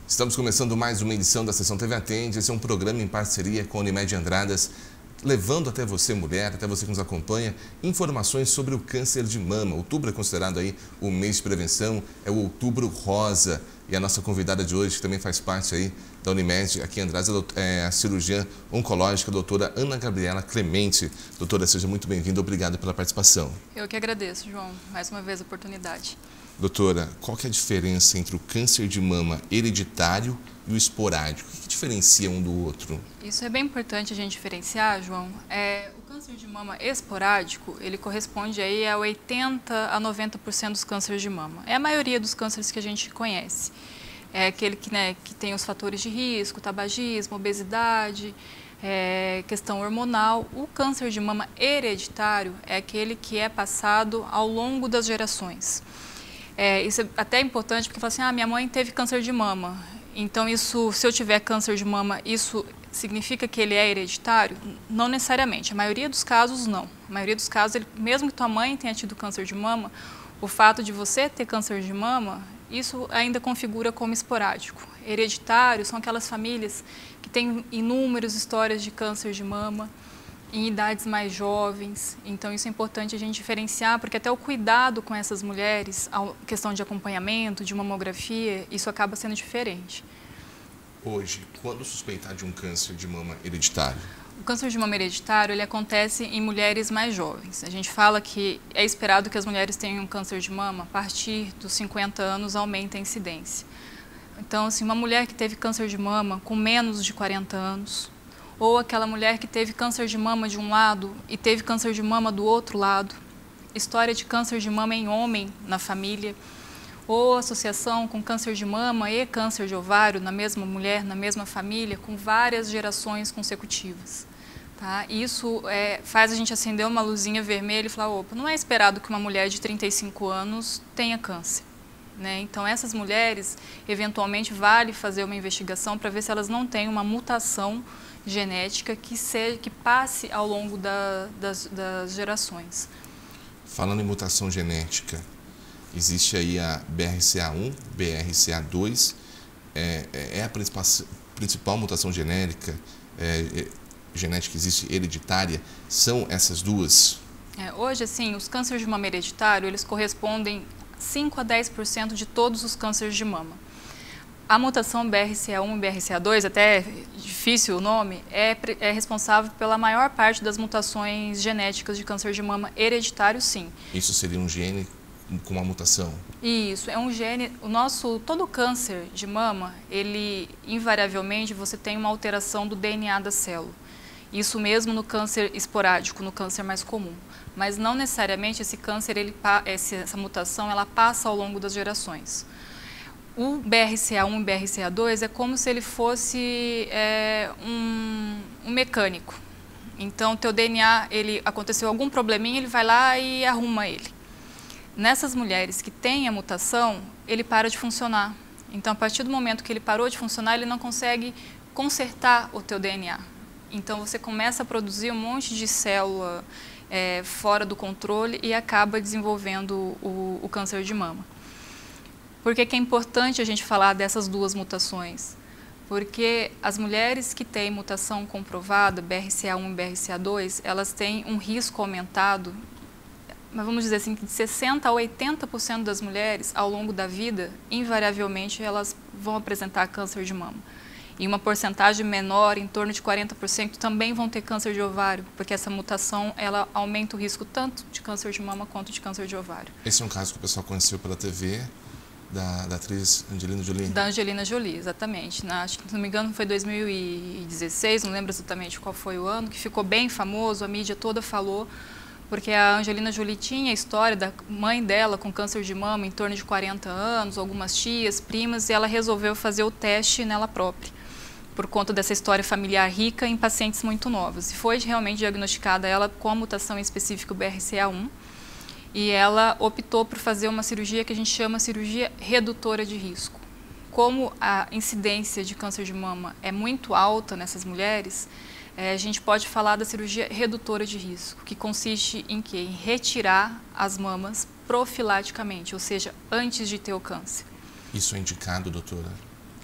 Estamos começando mais uma edição da Sessão TV Atende. Esse é um programa em parceria com a Unimed Andradas, levando até você, mulher, até você que nos acompanha, informações sobre o câncer de mama. Outubro é considerado aí o mês de prevenção, é o Outubro Rosa. E a nossa convidada de hoje, que também faz parte aí da Unimed, aqui em Andradas, é a cirurgiã oncológica, a doutora Ana Gabriela Clemente. Doutora, seja muito bem-vinda, obrigado pela participação. Eu que agradeço, João, mais uma vez a oportunidade. Doutora, qual que é a diferença entre o câncer de mama hereditário e o esporádico? O que diferencia um do outro? Isso é bem importante a gente diferenciar, João. O câncer de mama esporádico, ele corresponde aí a 80% a 90% dos cânceres de mama. É a maioria dos cânceres que a gente conhece. É aquele que tem os fatores de risco, tabagismo, obesidade, questão hormonal. O câncer de mama hereditário é aquele que é passado ao longo das gerações. Isso é até importante porque fala assim, minha mãe teve câncer de mama, então isso, se eu tiver câncer de mama, isso significa que ele é hereditário? Não necessariamente, a maioria dos casos não. A maioria dos casos, mesmo que tua mãe tenha tido câncer de mama, o fato de você ter câncer de mama, isso ainda configura como esporádico. Hereditário são aquelas famílias que têm inúmeras histórias de câncer de mama, em idades mais jovens, então isso é importante a gente diferenciar, porque até o cuidado com essas mulheres, a questão de acompanhamento, de mamografia, isso acaba sendo diferente. Hoje, quando suspeitar de um câncer de mama hereditário? O câncer de mama hereditário, ele acontece em mulheres mais jovens. A gente fala que é esperado que as mulheres tenham câncer de mama a partir dos 50 anos, aumenta a incidência. Então, assim, uma mulher que teve câncer de mama com menos de 40 anos, ou aquela mulher que teve câncer de mama de um lado e teve câncer de mama do outro lado, história de câncer de mama em homem na família, ou associação com câncer de mama e câncer de ovário na mesma mulher, na mesma família, com várias gerações consecutivas. Tá? Isso faz a gente acender uma luzinha vermelha e falar, opa, não é esperado que uma mulher de 35 anos tenha câncer. Né? Então, essas mulheres, eventualmente, vale fazer uma investigação para ver se elas não têm uma mutação genética que passe ao longo das gerações. Falando em mutação genética, existe aí a BRCA1, BRCA2, é a principal mutação genética que existe hereditária, são essas duas? Hoje, assim, os cânceres de mama hereditário, eles correspondem a 5 a 10% de todos os cânceres de mama. A mutação BRCA1 e BRCA2, até difícil o nome, é responsável pela maior parte das mutações genéticas de câncer de mama hereditário, sim. Isso seria um gene com uma mutação? Isso, é um gene. Todo câncer de mama, ele invariavelmente você tem uma alteração do DNA da célula. Isso mesmo no câncer esporádico, no câncer mais comum. Mas não necessariamente esse câncer, essa mutação, ela passa ao longo das gerações. O BRCA1 e BRCA2 é como se ele fosse um mecânico. Então, o teu DNA, aconteceu algum probleminha, ele vai lá e arruma ele. Nessas mulheres que têm a mutação, ele para de funcionar. Então, a partir do momento que ele parou de funcionar, ele não consegue consertar o teu DNA. Então, você começa a produzir um monte de célula fora do controle e acaba desenvolvendo o câncer de mama. Por que é importante a gente falar dessas duas mutações? Porque as mulheres que têm mutação comprovada, BRCA1 e BRCA2, elas têm um risco aumentado, mas vamos dizer assim, que de 60% a 80% das mulheres, ao longo da vida, invariavelmente, elas vão apresentar câncer de mama. E uma porcentagem menor, em torno de 40%, também vão ter câncer de ovário, porque essa mutação, ela aumenta o risco tanto de câncer de mama quanto de câncer de ovário. Esse é um caso que o pessoal conheceu pela TV, da atriz Angelina Jolie? Da Angelina Jolie, exatamente. Acho que, se não me engano, foi 2016, não lembro exatamente qual foi o ano, que ficou bem famoso, a mídia toda falou, porque a Angelina Jolie tinha a história da mãe dela com câncer de mama em torno de 40 anos, algumas tias, primas, e ela resolveu fazer o teste nela própria, por conta dessa história familiar rica em pacientes muito novos. E foi realmente diagnosticada ela com a mutação específica BRCA1, e ela optou por fazer uma cirurgia que a gente chama cirurgia redutora de risco. Como a incidência de câncer de mama é muito alta nessas mulheres, a gente pode falar da cirurgia redutora de risco, que consiste em quê? Em retirar as mamas profilaticamente, ou seja, antes de ter o câncer. Isso é indicado, doutora?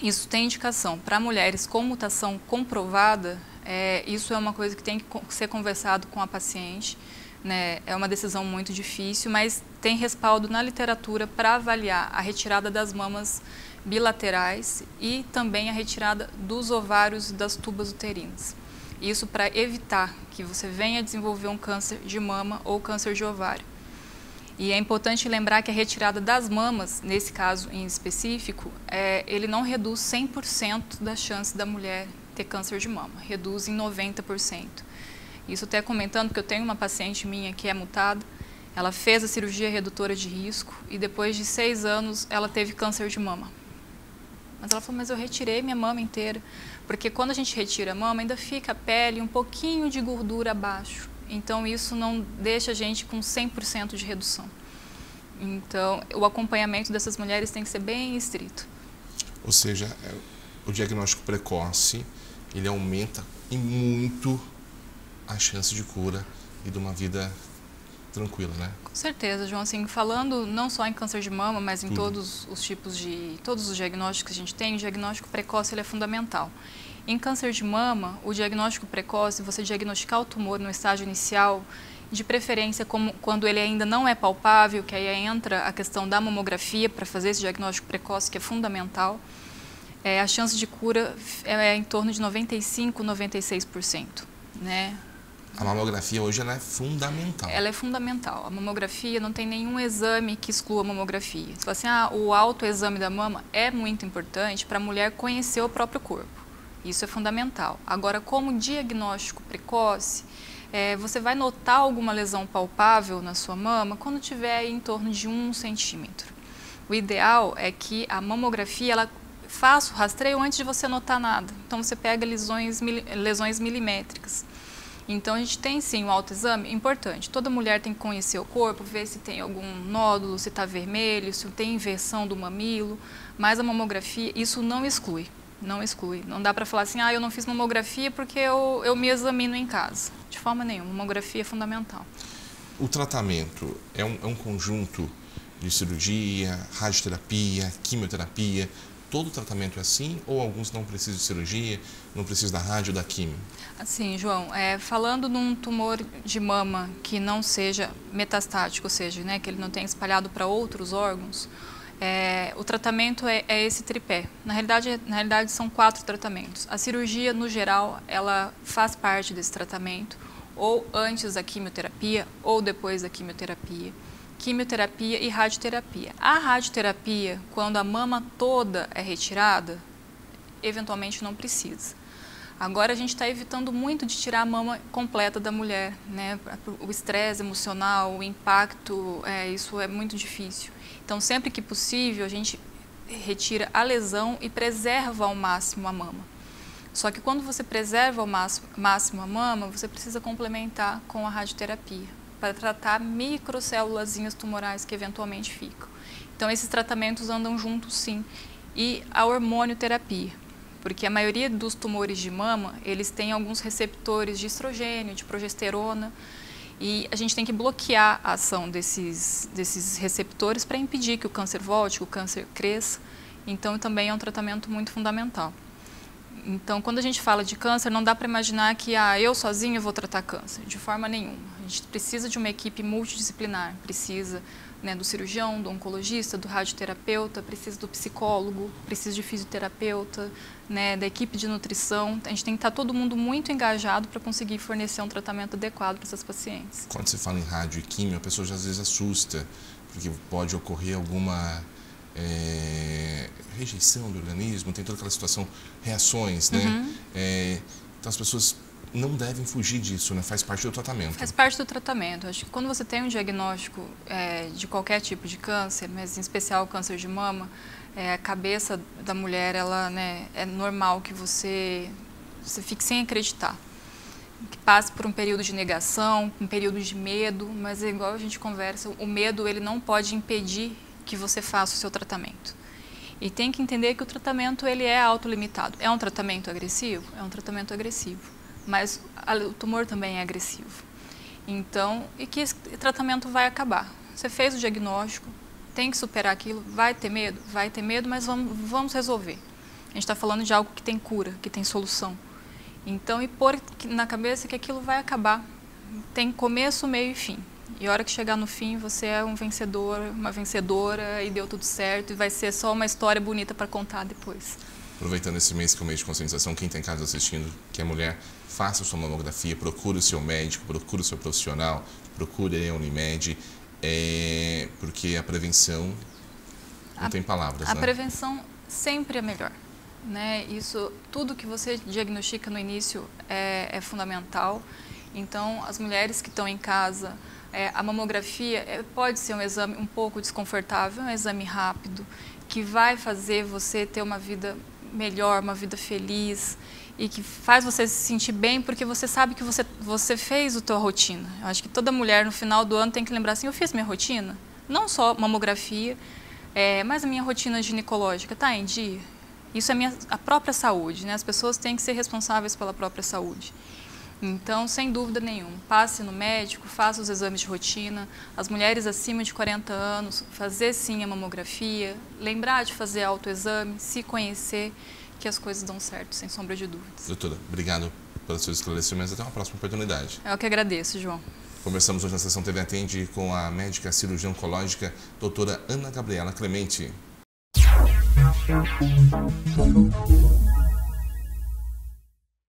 Isso tem indicação. Para mulheres com mutação comprovada, isso é uma coisa que tem que ser conversado com a paciente, né? É uma decisão muito difícil, mas tem respaldo na literatura para avaliar a retirada das mamas bilaterais e também a retirada dos ovários e das tubas uterinas. Isso para evitar que você venha desenvolver um câncer de mama ou câncer de ovário. E é importante lembrar que a retirada das mamas, nesse caso em específico, ele não reduz 100% da chance da mulher ter câncer de mama, reduz em 90%. Isso até comentando que eu tenho uma paciente minha que é mutada, ela fez a cirurgia redutora de risco e depois de 6 anos ela teve câncer de mama. Mas ela falou, mas eu retirei minha mama inteira, porque quando a gente retira a mama ainda fica a pele um pouquinho de gordura abaixo. Então, isso não deixa a gente com 100% de redução. Então, o acompanhamento dessas mulheres tem que ser bem estrito. Ou seja, o diagnóstico precoce, ele aumenta e muito a chance de cura e de uma vida tranquila, né? Com certeza, João. Assim, falando não só em câncer de mama, mas em todos os tipos todos os diagnósticos que a gente tem, o diagnóstico precoce ele é fundamental. Em câncer de mama, o diagnóstico precoce, você diagnosticar o tumor no estágio inicial, de preferência quando ele ainda não é palpável, que aí entra a questão da mamografia para fazer esse diagnóstico precoce, que é fundamental. A chance de cura é em torno de 95%, 96%, né? A mamografia hoje ela é fundamental. Ela é fundamental. A mamografia, não tem nenhum exame que exclua a mamografia. Você fala assim, o autoexame da mama é muito importante para a mulher conhecer o próprio corpo. Isso é fundamental. Agora, como diagnóstico precoce, você vai notar alguma lesão palpável na sua mama quando tiver em torno de 1 centímetro. O ideal é que a mamografia ela faça o rastreio antes de você notar nada. Então, você pega lesões milimétricas. Então, a gente tem sim um autoexame importante. Toda mulher tem que conhecer o corpo, ver se tem algum nódulo, se está vermelho, se tem inversão do mamilo. Mas a mamografia, isso não exclui. Não exclui. Não dá para falar assim, eu não fiz mamografia porque eu me examino em casa. De forma nenhuma, mamografia é fundamental. O tratamento é um conjunto de cirurgia, radioterapia, quimioterapia. Todo tratamento é assim ou alguns não precisam de cirurgia, não precisam da rádio, da quimio? Assim, João, falando num tumor de mama que não seja metastático, ou seja, né, que ele não tenha espalhado para outros órgãos, o tratamento é esse tripé. Na realidade, são 4 tratamentos. A cirurgia, no geral, ela faz parte desse tratamento, ou antes da quimioterapia, ou depois da quimioterapia. Quimioterapia e radioterapia. A radioterapia, quando a mama toda é retirada, eventualmente não precisa. Agora, a gente está evitando muito de tirar a mama completa da mulher, né? O estresse emocional, o impacto, isso é muito difícil. Então, sempre que possível, a gente retira a lesão e preserva ao máximo a mama. Só que quando você preserva ao máximo a mama, você precisa complementar com a radioterapia para tratar microcélulazinhas tumorais que eventualmente ficam. Então, esses tratamentos andam juntos, sim. E a hormonioterapia, porque a maioria dos tumores de mama, eles têm alguns receptores de estrogênio, de progesterona, e a gente tem que bloquear a ação desses receptores para impedir que o câncer volte, que o câncer cresça. Então, também é um tratamento muito fundamental. Então, quando a gente fala de câncer, não dá para imaginar que eu sozinha vou tratar câncer, de forma nenhuma. A gente precisa de uma equipe multidisciplinar, precisa, né, do cirurgião, do oncologista, do radioterapeuta, precisa do psicólogo, precisa de fisioterapeuta, né, da equipe de nutrição. A gente tem que estar todo mundo muito engajado para conseguir fornecer um tratamento adequado para essas pacientes. Quando se fala em rádio e químio, a pessoa já às vezes assusta, porque pode ocorrer alguma rejeição do organismo, tem toda aquela situação, reações, né? Então as pessoas não devem fugir disso, né? Faz parte do tratamento. Faz parte do tratamento. Acho que quando você tem um diagnóstico de qualquer tipo de câncer, mas em especial câncer de mama, a cabeça da mulher, ela, né, é normal que você fique sem acreditar. Que passe por um período de negação, um período de medo, mas é igual a gente conversa, o medo ele não pode impedir que você faça o seu tratamento. E tem que entender que o tratamento ele é autolimitado. É um tratamento agressivo? É um tratamento agressivo. mas o tumor também é agressivo. Então, e que esse tratamento vai acabar. Você fez o diagnóstico, tem que superar aquilo, vai ter medo, mas vamos resolver. A gente está falando de algo que tem cura, que tem solução. Então, e pôr na cabeça que aquilo vai acabar. Tem começo, meio e fim. E a hora que chegar no fim, você é um vencedor, uma vencedora, e deu tudo certo, e vai ser só uma história bonita para contar depois. Aproveitando esse mês que é o mês de conscientização, quem está em casa assistindo, que é mulher, faça a sua mamografia, procure o seu médico, procure o seu profissional, procure a Unimed, porque a prevenção não tem palavras, A né? prevenção sempre é melhor, né? Isso, tudo que você diagnostica no início é fundamental. Então, as mulheres que estão em casa, a mamografia pode ser um exame um pouco desconfortável, um exame rápido, que vai fazer você ter uma vida melhor, uma vida feliz e que faz você se sentir bem porque você sabe que você fez a tua rotina. Eu acho que toda mulher no final do ano tem que lembrar assim, eu fiz minha rotina, não só mamografia, mas a minha rotina ginecológica está em dia. Isso é a própria saúde, né? As pessoas têm que ser responsáveis pela própria saúde. Então, sem dúvida nenhuma, passe no médico, faça os exames de rotina. As mulheres acima de 40 anos, fazer sim a mamografia, lembrar de fazer autoexame, se conhecer, que as coisas dão certo, sem sombra de dúvidas. Doutora, obrigado pelos seus esclarecimentos. Até uma próxima oportunidade. Eu que agradeço, João. Conversamos hoje na Sessão TV Atende com a médica cirurgiã oncológica, doutora Ana Gabriela Clemente.